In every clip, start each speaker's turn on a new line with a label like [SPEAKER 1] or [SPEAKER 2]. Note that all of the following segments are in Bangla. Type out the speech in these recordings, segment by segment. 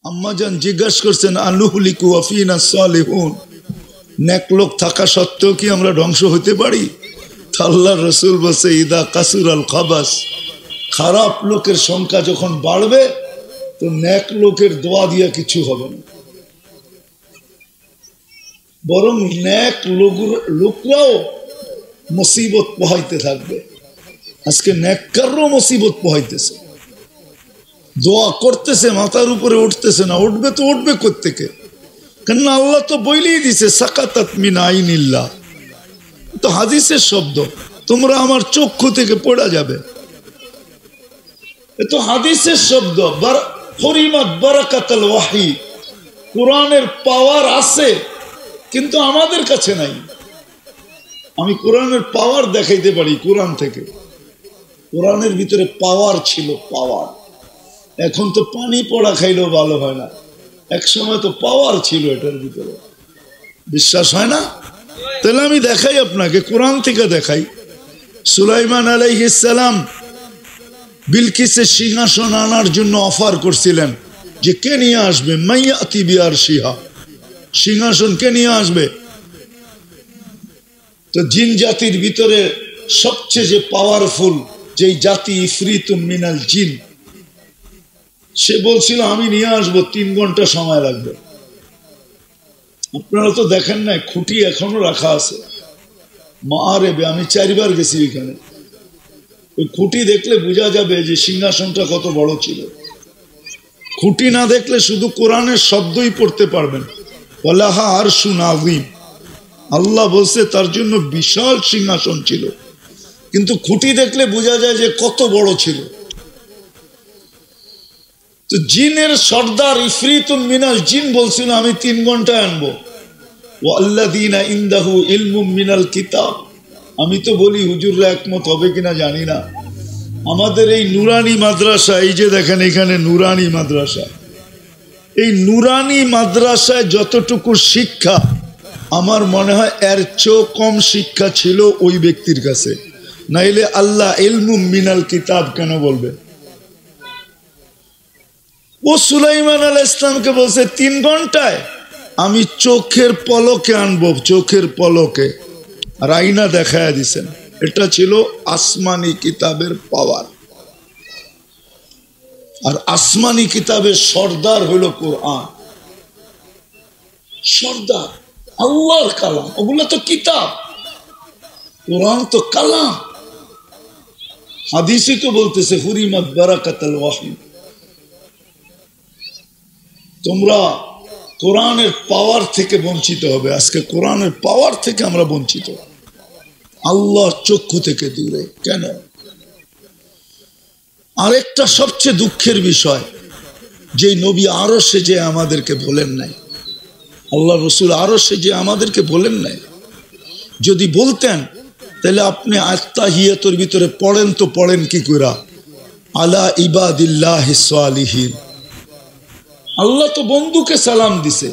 [SPEAKER 1] আম্মাজান জিজ্ঞাসা করছেন আনুহলিকু ওয়াফিনা সালিহুন, নেক লোক থাকা সত্ত্বেও কি আমরা ধ্বংস হতে পারি? আল্লাহর রাসূল বলছে ইদা কাসুরাল খাবাস, খারাপ লোকের সংখ্যা যখন বাড়বে তো নেক লোকের দোয়া দিয়া কিছু হবে না, বরং নেক লোকরাও মুসিবত পোহাইতে থাকবে। আজকে নেককারও মুসিবত পোহাইতেছে, দোয়া করতেছে মাথার উপরে উঠতেছে না, উঠবে তো উঠবে কোত্থেকে? কেন আল্লাহ তো বইলেই দিছে সাকাতাত মিন আইনিল্লাহ, তো হাদিসের শব্দ, তোমরা আমার চক্ষু থেকে পড়া যাবে, এ তো হাদিসের শব্দ। হরিমাত বারাকাতুল ওয়াহি, কোরআনের পাওয়ার আছে কিন্তু আমাদের কাছে নাই। আমি কোরআনের পাওয়ার দেখাইতে পারি কোরআন থেকে, কোরআনের ভিতরে পাওয়ার ছিল, পাওয়ার। এখন তো পানি পড়া খাইলেও ভালো হয় না, এক সময় তো পাওয়ার ছিল এটার ভিতরে, বিশ্বাস হয় না? তাহলে আমি দেখাই আপনাকে, কোরআন থেকে দেখাই। সুলাইমান আলাইহিস সালাম বিলকিসের সিংহাসন আনার জন্য অফার করছিলেন যে কে নিয়ে আসবে, মাইয়াতি বিআরশিহা, সিংহাসন কে নিয়ে আসবে? তো জিন জাতির ভিতরে সবচেয়ে যে পাওয়ারফুল যেই জাতি, ইফরিতুম মিনাল জিন, সে বলছিল আমি নিয়ে আসবো, 3 ঘন্টা সময় লাগবে। আপনারা তো দেখেন না, খুঁটি এখনো রাখা আছে মাআরেবে, আমি 4 বার গেছি এখানে। ওই খুঁটি দেখলে বোঝা যাবে যে সিংহাসনটা কত বড় ছিল। খুঁটি না দেখলে শুধু কোরআনের শব্দই পড়তে পারবেন। ওয়ালাহা আরশুন আযীম, আল্লাহ বলছে তার জন্য বিশাল সিংহাসন ছিল, কিন্তু খুঁটি দেখলে বোঝা যায় যে কত বড় ছিল। তো জিনের সর্দার ইফরিতুন মিনাল জিন বলছিল আমি 3 ঘন্টায় আনবো। ওয়াল্লাযীনা ইনদাহু ইলমুম মিনাল কিতাব, আমি তো বলি হুজুররা একমত হবে কিনা জানি না, আমাদের এই নুরানি মাদ্রাসা, এই যে দেখেন এখানে নুরানি মাদ্রাসা, এই নুরানি মাদ্রাসায় যতটুকু শিক্ষা, আমার মনে হয় এর চেয়েও কম শিক্ষা ছিল ওই ব্যক্তির কাছে। নাইলে আল্লাহ ইলমুম মিনাল কিতাব কেন বলবে? ও সুলাইমান আলাইহিস সালামকে বলছে 3 ঘন্টায়, আমি চোখের পলকে আনবো, চোখের পলকে। আর আইনা দেখায় দিছেন, এটা ছিল আসমানি কিতাবের পাওয়ার। আর আসমানি কিতাবের সর্দার হলো কোরআন, সর্দার আল্লাহর কালাম, ওগুলো তো কিতাব, কোরআন তো কালাম। হাদিসই তো বলতেছে হুরিমাত বারাকাতুল ওয়াহি। তোমরা কোরআনের পাওয়ার থেকে বঞ্চিত হবে, আজকে কোরআনের পাওয়ার থেকে আমরা বঞ্চিত, আল্লাহর চক্ষু থেকে দূরে। কেন? আরেকটা সবচেয়ে দুঃখের বিষয়, যে নবী আরশে যে আমাদেরকে বলেন নাই, আল্লাহ রসুল আরশে যে আমাদেরকে বলেন নাই, যদি বলতেন তাহলে আপনি আত্তাহিয়াতুর ভিতরে পড়েন তো পড়েন কি করে, আলা ইবাদিল্লাহিস সালিহিন। আল্লাহ তো বন্ধুকে সালাম দিছে,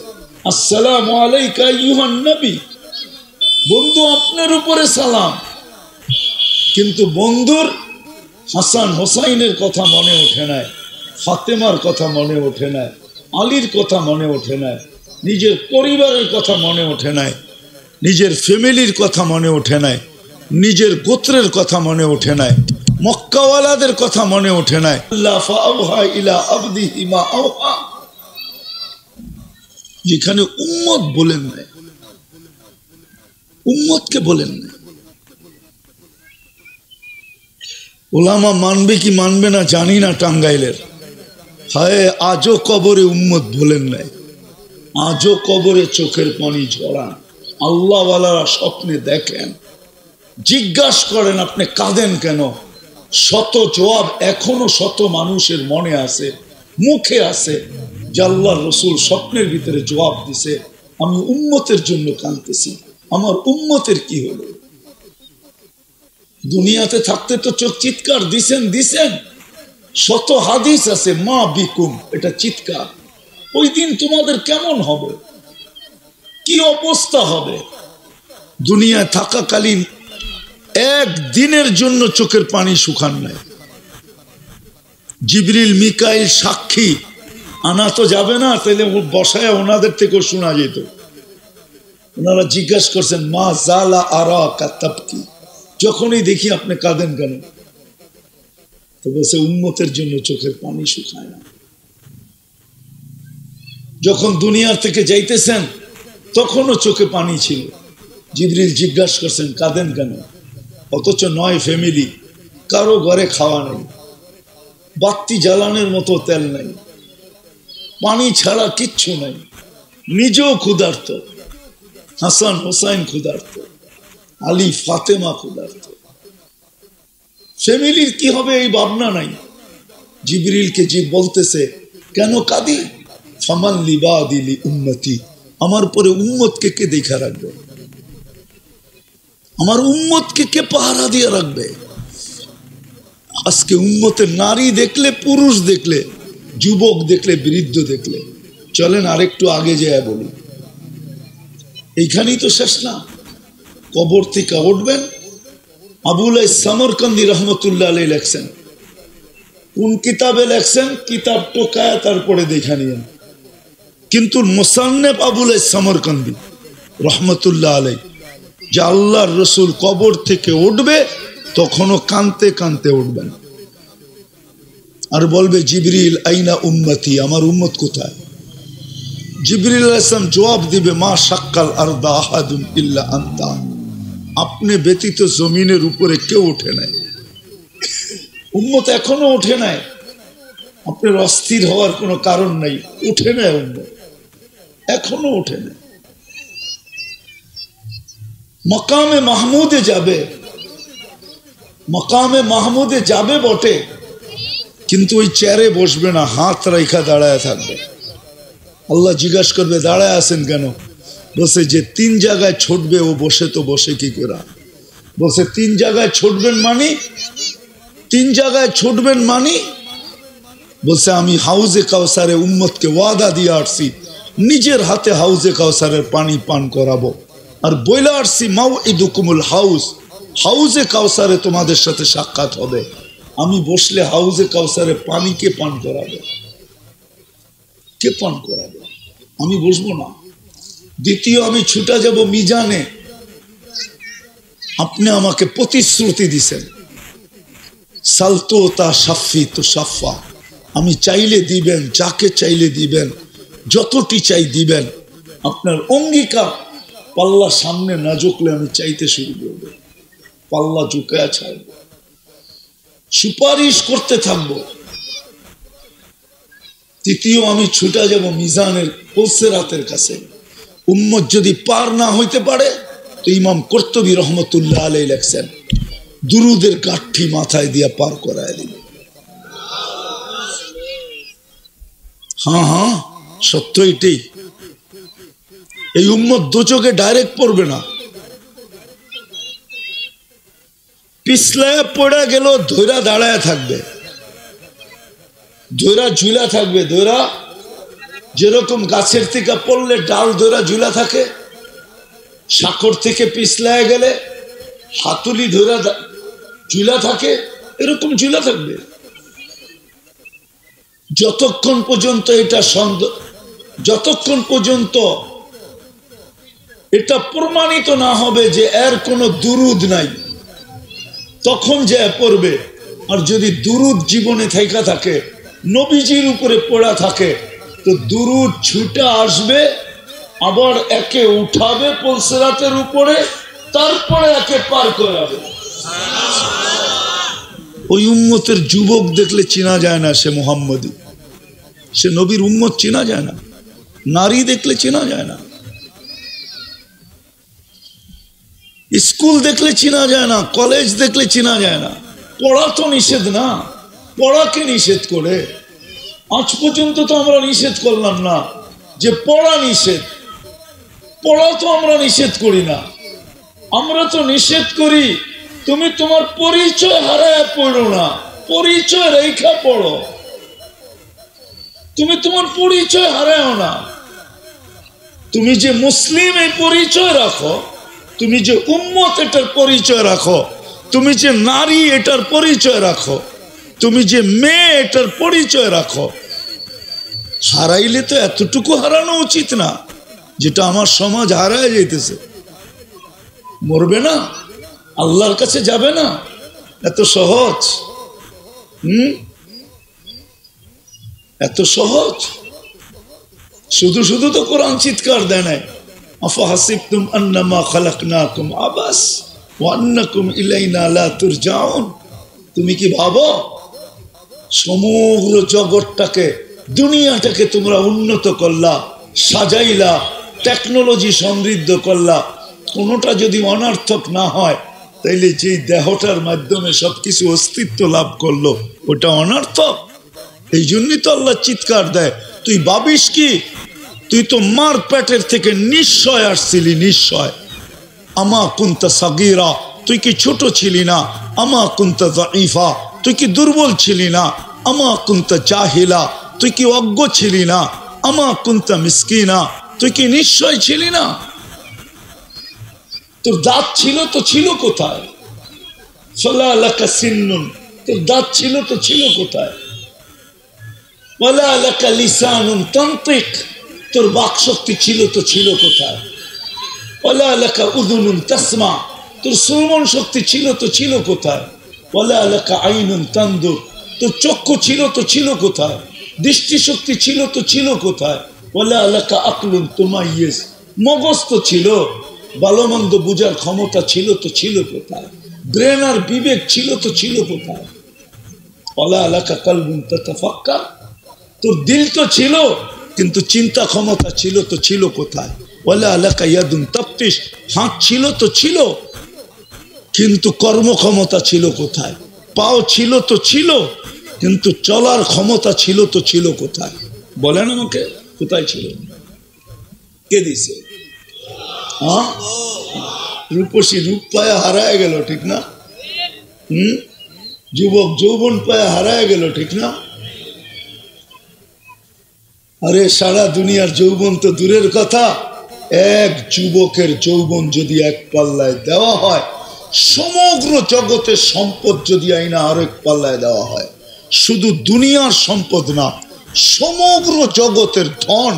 [SPEAKER 1] আসসালামু আলাইকা আইয়ুহান নবী, বন্ধু আপনার উপরে সালাম। কিন্তু বন্ধুর হাসান হোসাইনের কথা মনে ওঠে নাই, ফাতেমার কথা মনে ওঠে নাই, আলীর কথা মনে ওঠে নাই, নিজের পরিবারের কথা মনে ওঠে নাই, নিজের ফ্যামিলির কথা মনে ওঠে নাই, নিজের গোত্রের কথা মনে ওঠে নাই, মক্কাওয়ালাদের কথা মনে ওঠে নাই। আল্লাহ ফাআওহা ইলা আবদিহি মা আওহা, যেখানে উম্মত বলেন নাই, উম্মতকে বলেন নাই। ওলামা মানবে কি মানবে না জানি না টাঙ্গাইলের, হায় আজও কবরে উম্মত বলেন নাই, আজও কবরে চোখের পানি ঝরান। আল্লাহওয়ালারা স্বপ্নে দেখেন, জিজ্ঞাসা করেন আপনি কাঁদেন কেন? শত জবাব এখনো শত মানুষের মনে আছে, মুখে আছে, যে আল্লাহর রসুল স্বপ্নের ভিতরে জবাব দিছে, আমি উম্মতের জন্য কাঁদতেছি, আমার উম্মতের কি হলো? দুনিয়াতে থাকতে তো চোখ চিৎকার দিছেন, শত হাদিস আছে, মা বিকুম, এটা চিৎকার। ওই দিন তোমাদের কেমন হবে, কি অবস্থা হবে? দুনিয়ায় থাকাকালীন একদিনের জন্য চোখের পানি শুকান নাই। জিবরিল মিকাইল সাক্ষী, আনা তো যাবে না, তাহলে বসায় ওনাদের থেকেও শোনা যেত। ওনারা জিজ্ঞাসা করছেন মা জালা আরা কাতাবকি, যখনই দেখি আপনি কাঁদেন কেন? তো বলছে উম্মতের জন্য চোখের পানি শুকায় না। যখন দুনিয়ার থেকে যাইতেছেন তখনও চোখে পানি ছিল। জিবরিল জিজ্ঞাসা করছেন কাঁদেন কেন? অথচ 9 ফ্যামিলি, কারো ঘরে খাওয়া নেই, বাতি জ্বালানোর মতো তেল নাই, পানি ছাড়া কিচ্ছু নাই, নিজেও ক্ষুধার্ত, হাসান হোসাইন ক্ষুধার্ত, আলী ফাতেমা ক্ষুধার্ত, ফ্যামিলির কি হবে এই ভাবনা নাই। জিবরিলকে জি বলতেছে কেন কাঁদি? ফামান লিবাদিলি উম্মতি, আমার পরে উম্মতকে কে দেখা রাখবে? আমার উম্মতকে কে পাহারা দিয়ে রাখবে? আজকে উম্মতের নারী দেখলে, পুরুষ দেখলে, যুবক দেখলে, বৃদ্ধ দেখলে, চলেন আরেকটু আগে যায় বলি। এইখানেই তো শেষ না, কবর থেকে উঠবেন। আবুল সামরকান্দি রহমতুল্লাহ আলাইহি লেখছেন, কোন কিতাবে লেখছেন? কিতাব টোকায় তারপরে দেখা নিয়েন, কিন্তু মুসান্নেফ আবুল সামরকান্দি রহমতুল্লাহ আলাইহি যে আল্লাহর রসুল কবর থেকে উঠবে তখনও কানতে কানতে উঠবেন, আর বলবে জিবরিল আইনা উম্মতি, আমার উম্মত কোথায়? জিবরিল আলাইহিস সালাম জবাব দিবে মা শাক্কাল আরদা আহাদুন ইল্লা আনতা, আপনি ব্যতীত জমিনের উপরে কেউ ওঠে নাই। উম্মত এখনো ওঠে নাই, আপনার অস্থির হওয়ার কোনো কারণ নাই, উঠে নাই উম্মত, এখনো ওঠে নাই। মকামে মাহমুদে যাবে, মকামে মাহমুদে যাবে বটে, কিন্তু ওই চেয়ারে বসবে না, হাত রেখা দাঁড়ায় থাকবে। আল্লাহ জিজ্ঞাসা করবে দাঁড়ায় আছেন কেন? বলছে যে 3 জায়গায় ছুটবে ও বসে তো বসে কি করে? বলছে 3 জায়গায় ছুটবেন মানি? 3 জায়গায় ছুটবেন মানি? বলছে আমি হাউজে কাউসারে উম্মতকে ওয়াদা দিয়ে আসছি, নিজের হাতে হাউজে কাউসারের পানি পান করাবো, আর বইলা আসছি মাউইদুকুমুল হাউজ, হাউজে কাউসারে তোমাদের সাথে সাক্ষাৎ হবে। আমি বসলে হাউজে কাউসারে পানি কে পান করাবে? কে পান করাবে? আমি বসবো না। দ্বিতীয়, আমি ছুটা যাব মিজানে, আপনি আমাকে প্রতিশ্রুতি দিছেন সালতো তা সাফি তো সাফা, আমি চাইলে দিবেন, যাকে চাইলে দিবেন, যতটি চাই দিবেন। আপনার অঙ্গীকার, পাল্লা সামনে না ঝুঁকলে আমি চাইতে শুরু করবো, পাল্লা ঝুঁকে ছাড়বো, সুপারিশ করতে থাকবো। তৃতীয়, আমি ছুটা যাব মিজানের পুলসিরাতের কাছে। উম্মত যদি পার না হইতে পারে তো ইমাম কুরতুবী রহমতুল্লাহ আলাইহি লেখছেন দুরুদের কাঠি মাথায় দিয়া পার করায় দিবে। হ্যাঁ হ্যাঁ, সত্য এটাই। এই উম্মত দোচকে ডাইরেক্ট পড়বে না, পিছলায় পড়ে গেল ধৈরা দাঁড়ায় থাকবে, ধৈরা ঝুলা থাকবে। ধৈরা যেরকম গাছের থেকে পড়লে ডাল ধৈরা ঝুলা থাকে, সাকর থেকে পিছলায় গেলে হাতুলি ধৈরা ঝুলা থাকে, এরকম ঝুলা থাকবে যতক্ষণ পর্যন্ত যতক্ষণ পর্যন্ত এটা প্রমাণিত না হবে যে এর কোনো দুরুদ নাই, তখন যে পড়বে। আর যদি দুরুদ জীবনে থাইকা থাকে, নবীজির উপরে পড়া থাকে, তো দুরুদ ছুটে আসবে, আবার একে উঠাবে পুলসিরাতের উপরে, তারপরে একে পার করাবে। ওই উম্মতের যুবক দেখলে চেনা যায় না সে মুহাম্মদী, সে নবীর উম্মত চেনা যায় না। নারী দেখলে চেনা যায় না, স্কুল দেখলে চেনা যায় না, কলেজ দেখলে চেনা যায় না। পড়া তো নিষেধ না, পড়াকে নিষেধ করে আজ পর্যন্ত তো আমরা নিষেধ করলাম না যে পড়া নিষেধ, পড়া তো আমরা নিষেধ করি না। আমরা তো নিষেধ করি তুমি তোমার পরিচয় হারায় পড়ো না, পরিচয় রেখা পড়ো। তুমি তোমার পরিচয় হারাও না, তুমি যে মুসলিম এই পরিচয় রাখো, তুমি যে উম্মত এটার পরিচয় রাখো, তুমি যে নারী এটার পরিচয় রাখো, তুমি যে মেয়ে এটার পরিচয় রাখো। হারাইলে তো এতটুকু হারানো উচিত না যেটা আমার সমাজ হারায় যাইতেছে। মরবে না, আল্লাহর কাছে যাবে না, এত সহজ। এত সহজ। শুধু শুধু তো কোরআন চিৎকার দেয় নাই, আফাহাসিবতুম আন্নামা খালাকনাকুম আবাস ওয়া আন্নাকুম ইলাইনা লা তুরজাউন। তুমি কি ভাবো সমগ্র জগৎটাকে, দুনিয়াটাকে তোমরা উন্নত করলা, সাজাইলা, টেকনোলজি সমৃদ্ধ করলা, কোনোটা যদি অনর্থক না হয় তাইলে যে দেহটার মাধ্যমে সবকিছু অস্তিত্ব লাভ করলো ওটা অনর্থক? এই জন্যই তো আল্লাহ চিৎকার দেয়, তুই ভাবিস কি তুই তো মার পেটের থেকে নিশ্চয় আসছিলি, নিশ্চয়। আমা কুনতা সাগীরা, তুই কি ছোট ছিলি না? আমা কুনতা যায়ীফা, তুই কি দুর্বল ছিলি না? আমা কুনতা জাহিলা, তুই কি অজ্ঞ ছিলি না? আমা কুনতা মিসকিনা, তুই কি নিশ্চয় ছিলি না? তোর দাঁত ছিল তো ছিল কোথায়? ফালা লাকা সিন্নুন, তোর দাঁত ছিল তো ছিল কোথায়? ওয়ালা লাকা লিসানুন তানতিক, তোর বাক শক্তি ছিল তো ছিল কোথায়? ওয়ালা লাকা উযুনুন তাসমা, তোর শ্রবণ শক্তি ছিল তো ছিল কোথায়? ওয়ালা লাকা আইনুন তানদুর, তোর চক্ষু ছিল তো ছিল কোথায়? দৃষ্টি শক্তি ছিল তো ছিল কোথায়? ওয়ালা লাকা আকলুন তুমাইয়িজ, মগজ তো ছিল, ভালো মন্দ বুঝার ক্ষমতা ছিল তো ছিল কোথায়? ব্রেন আর বিবেক ছিল তো ছিল কোথায়? ওয়ালা লাকা কলবুন তাতাফাক্কার, তোর দিল তো ছিল কিন্তু চিন্তা ক্ষমতা ছিল তো ছিল কোথায়? ওয়ালা লাকা ইয়াদুন তাবতিশ, হাত ছিল তো ছিল কিন্তু কর্মক্ষমতা ছিল কোথায়? পাও ছিল তো ছিল কিন্তু চলার ক্ষমতা ছিল তো ছিল কোথায়? বলেন আমাকে, কোথায় ছিল? কে দিছে? হ্যাঁ, রূপসী রূপ পায়ে হারায় গেল, ঠিক না? যুবক যৌবন পায়ে হারায় গেল, ঠিক না? আরে সারা দুনিয়ার যৌবন তো দূরের কথা, এক যুবকের যৌবন যদি এক পাল্লায় দেওয়া হয়, সমগ্র জগতের সম্পদ যদি আইনা আরেক পাল্লায় দেওয়া হয়, শুধু দুনিয়ার সম্পদ না, সমগ্র জগতের ধন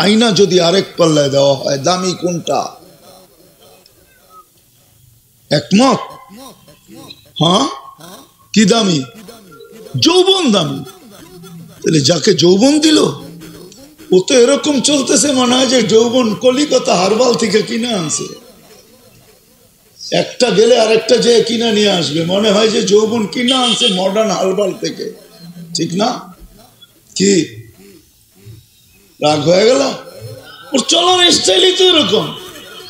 [SPEAKER 1] আইনা যদি আরেক পাল্লায় দেওয়া হয়, দামি কোনটা? একমত? হ্যাঁ, কি দামি? যৌবন দামি। তাহলে যাকে যৌবন দিল ও তো এরকম চলতেছে মনে হয় যে যৌবন কলিকাতা হারবাল থেকে কিনে আনছে, একটা গেলে আরেকটা যে কিনা নিয়ে আসবে, মনে হয় যে যৌবন কিনা আনছে মডার্ন হারবাল থেকে, ঠিক না? কি রাগ হয়ে গেল? ওর চলার স্টাইলই তো এরকম,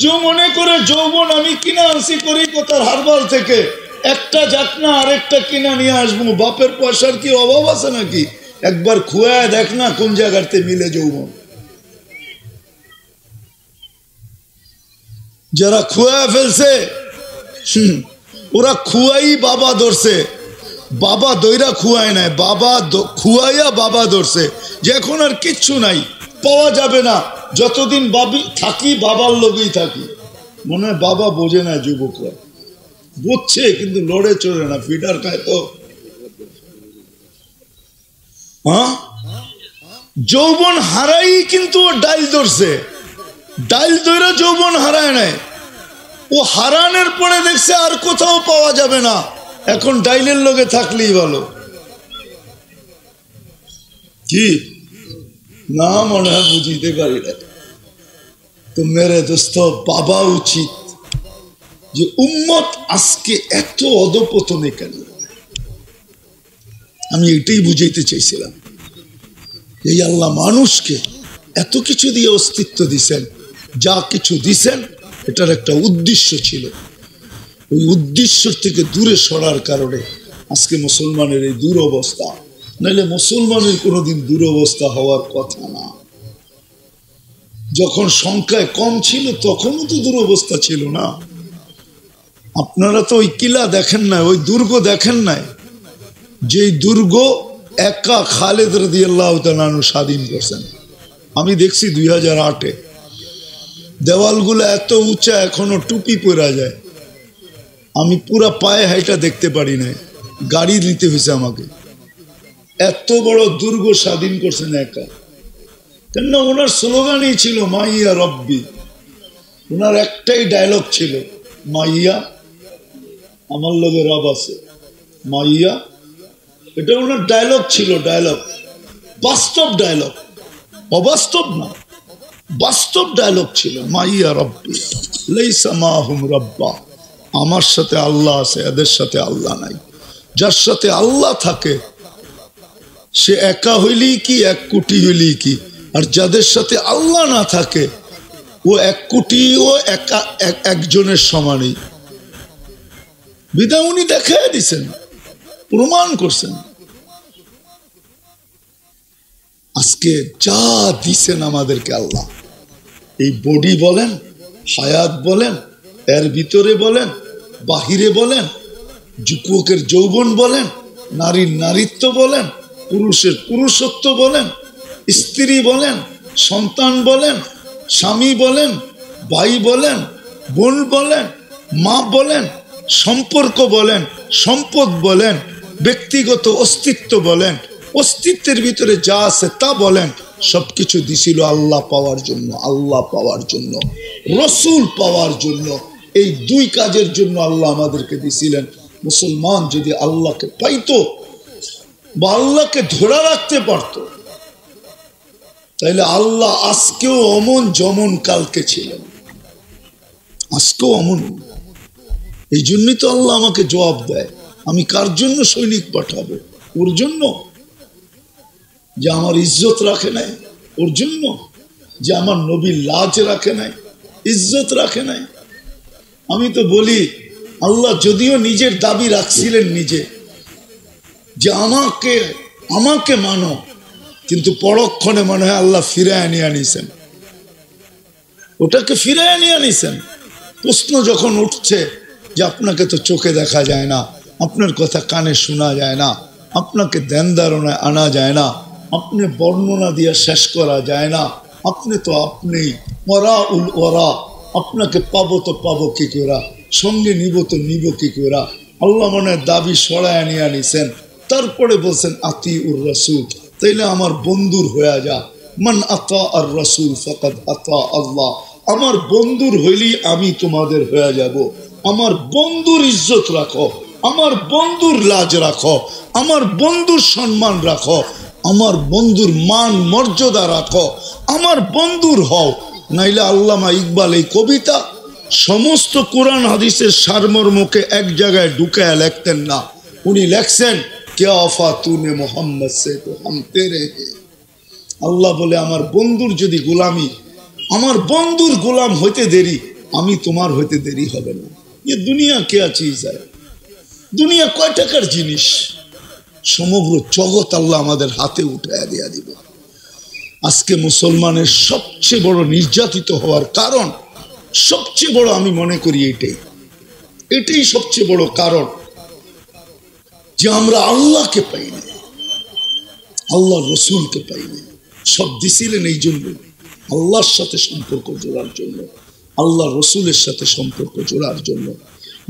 [SPEAKER 1] যে মনে করে যৌবন আমি কিনা আনছি কলিকাতার হারবাল থেকে, একটা যাক না আরেকটা কিনা নিয়ে আসবো। বাপের পয়সার কি অভাব আছে নাকি? একবার খুয়ায় দেখ না কোন জায়গাতে মিলে যৌবন। যারা খুয়ায় ফেলছে ওরা খুয়াই বাবা ধরছে, বাবা দইরা খুয়ায় নাই, বাবা খুয়াইয়া বাবা ধরছে, যে এখন আর কিচ্ছু নাই, পাওয়া যাবে না, যতদিন বাবি থাকি বাবার লোকেই থাকি। মনে হয় বাবা বোঝে না, যুবকরা বুঝছে কিন্তু লড়ে চড়ে না, ফিডার খায় তো। হ্যাঁ, যৌবন হারাই কিন্তু ও ডাইল ধরছে, ডাইল ধরে যৌবন হারায় নাই, ও হারানোর পরে দেখছে আর কোথাও পাওয়া যাবে না, এখন ডাইলের লগে থাকলেই ভালো। কি না মনে হয় বুঝিতে পারি না। তো মেরে দোস্ত, বাবা উচিত যে উম্মত আজকে এত অধপতনে কেন? আমি এটাই বুঝাইতে চাইছিলাম। এই আল্লাহ মানুষকে এত কিছু দিয়ে অস্তিত্ব দিছেন, যা কিছু দিছেন এটার একটা উদ্দেশ্য ছিল, ওই উদ্দেশ্য থেকে দূরে সরার কারণে আজকে মুসলমানের এই দুরবস্থা। নাহলে মুসলমানের কোনোদিন দুরবস্থা হওয়ার কথা না। যখন সংখ্যায় কম ছিল তখনও তো দুরবস্থা ছিল না। আপনারা তো ওই কিলা দেখেন নাই, ওই দুর্গ দেখেন নাই, যেই দুর্গ একা খালেদ রাদিয়াল্লাহু তাআলা আনহু স্বাধীন করছেন। আমি দেখছি 2008-এ, দেওয়ালগুলো এত উঁচা এখনো টুপি পরা যায়। আমি পুরা পায়ে হাইটা দেখতে পারি নাই, গাড়ি নিতে হয়েছে আমাকে। এত বড় দুর্গ স্বাধীন করছেন একা। কেননা ওনার স্লোগানই ছিল মাইয়া রব্বি। ওনার একটাই ডায়লগ ছিল, মাইয়া আমার লগে রব আছে, মাইয়া। এটা ওনার ডায়লগ ছিল, ডায়লগ, বাস্তব ডায়লগ, অবাস্তব না, বাস্তব ডায়লগ ছিল। মাইয়া রব্বি লাইসা মাহুম রব্বা, আমার সাথে আল্লাহ আছে, এদের সাথে আল্লাহ নাই। যার সাথে আল্লাহ থাকে সে একা হইলেই কি, এক কোটি হইলেই কি। আর যাদের সাথে আল্লাহ না থাকে ও এক কোটি ও একা একজনের সমানই। বিধায় উনি দেখাই দিছেন, প্রমাণ করছেন। আজকে যা দিছেন আমাদেরকে আল্লাহ, এই বডি বলেন, হায়াত বলেন, এর ভিতরে বলেন, বাহিরে বলেন, যুবকের যৌবন বলেন, নারীর নারীত্ব বলেন, পুরুষের পুরুষত্ব বলেন, স্ত্রী বলেন, সন্তান বলেন, স্বামী বলেন, ভাই বলেন, বোন বলেন, মা বলেন, সম্পর্ক বলেন, সম্পদ বলেন, ব্যক্তিগত অস্তিত্ব বলেন, অস্তিত্বের ভিতরে যা আছে তা বলেন, সবকিছু দিছিল আল্লাহ পাওয়ার জন্য, আল্লাহ পাওয়ার জন্য, রসুল পাওয়ার জন্য। এই দুই কাজের জন্য আল্লাহ আমাদেরকে দিছিলেন। মুসলমান যদি আল্লাহকে পাইতো বা আল্লাহকে ধরে রাখতে পারত, তাইলে আল্লাহ আজকেও অমন যেমন কালকে ছিলেন, আজকেও অমন। এই জন্যই তো আল্লাহ আমাকে জবাব দেয়, আমি কার জন্য সৈনিক পাঠাবো? ওর জন্য যে আমার ইজ্জত রাখে নাই, ওর জন্য যে আমার নবীর লাজ রাখে নাই, ইজ্জত রাখে নাই। আমি তো বলি, আল্লাহ যদিও নিজের দাবি রাখছিলেন নিজে যে আমাকে আমাকে মানো, কিন্তু পরক্ষণে মনে হয় আল্লাহ ফিরায় নিয়ে আনিছেন, ওটাকে ফিরায় নিয়ে আনিছেন। প্রশ্ন যখন উঠছে যে আপনাকে তো চোখে দেখা যায় না, আপনার কথা কানে শোনা যায় না, আপনাকে ধ্যান ধারণায় আনা যায় না, আপনি বর্ণনা দিয়ে শেষ করা যায় না, আপনি তো আপনি ওরা উল ওরা, আপনাকে পাবো তো পাবো কি করে, সঙ্গে নিব তো নিব কি করে। আল্লাহ মনে দাবি সরায় নিয়ে আনিছেন, তারপরে বলছেন আতি উর রসুল, তাইলে আমার বন্ধুর হয়ে যা। মান আতা আর রসুল ফাকাদ আতা আল্লাহ, আমার বন্ধুর হইলেই আমি তোমাদের হয়ে যাব। আমার বন্ধুর ইজ্জত রাখো, আমার বন্ধুর লাজ রাখো, আমার বন্ধুর সম্মান রাখো, আমার বন্ধুর মান মর্যাদা রাখো, আমার বন্ধুর হও। নাইলে আল্লামা ইকবাল এই কবিতা সমস্ত কোরআন হাদিসের সারমর্মকে এক জায়গায় ঢুকায় লিখতেন না। উনি লেখছেন क्या वफा तूने मोहम्मद से तो हम तेरे हैं। আল্লাহ বলে আমার বন্ধুর যদি গোলামি, আমার বন্ধুর গোলাম হইতে দেরি, আমি তোমার হইতে দেরি হবে না। ये दुनिया क्या चीज है, দুনিয়া কয় টাকার জিনিস? সমগ্র জগৎ আল্লাহ আমাদের হাতে উঠায় দেয়া দিবে। আজকে মুসলমানের সবচেয়ে বড় নির্যাতিত হওয়ার কারণ, সবচেয়ে বড় আমি মনে করি এটাই সবচেয়ে বড় কারণ যে আমরা আল্লাহকে পাই না, আল্লাহ রসুলকে পাই না। সব দিছিলেন এই জন্য, আল্লাহর সাথে সম্পর্ক জোড়ার জন্য, আল্লাহ রসুলের সাথে সম্পর্ক জোড়ার জন্য।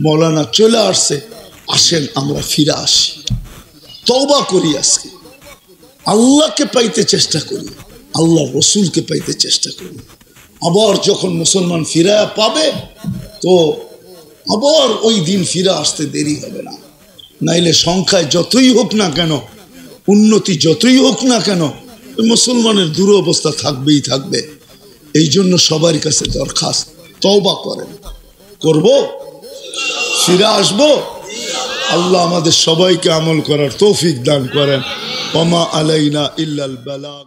[SPEAKER 1] মৌলানা চলে আসছে, আসেন আমরা ফিরে আসি, তওবা করি, আজকে আল্লাহকে পাইতে চেষ্টা করি, আল্লাহ রসুলকে পাইতে চেষ্টা করি। আবার যখন মুসলমান ফিরে পাবে তো আবার ওই দিন ফিরে আসতে দেরি হবে না। নাইলে সংখ্যায় যতই হোক না কেন, উন্নতি যতই হোক না কেন, মুসলমানের দুরবস্থা থাকবেই থাকবে। এই জন্য সবার কাছে দরখাস্ত, তওবা করেন, করব, ফিরে আসবো। আল্লাহ আমাদের সবাইকে আমল করার তৌফিক দান করেন। ওমা আলাইনা ইল্লাল বালাগ।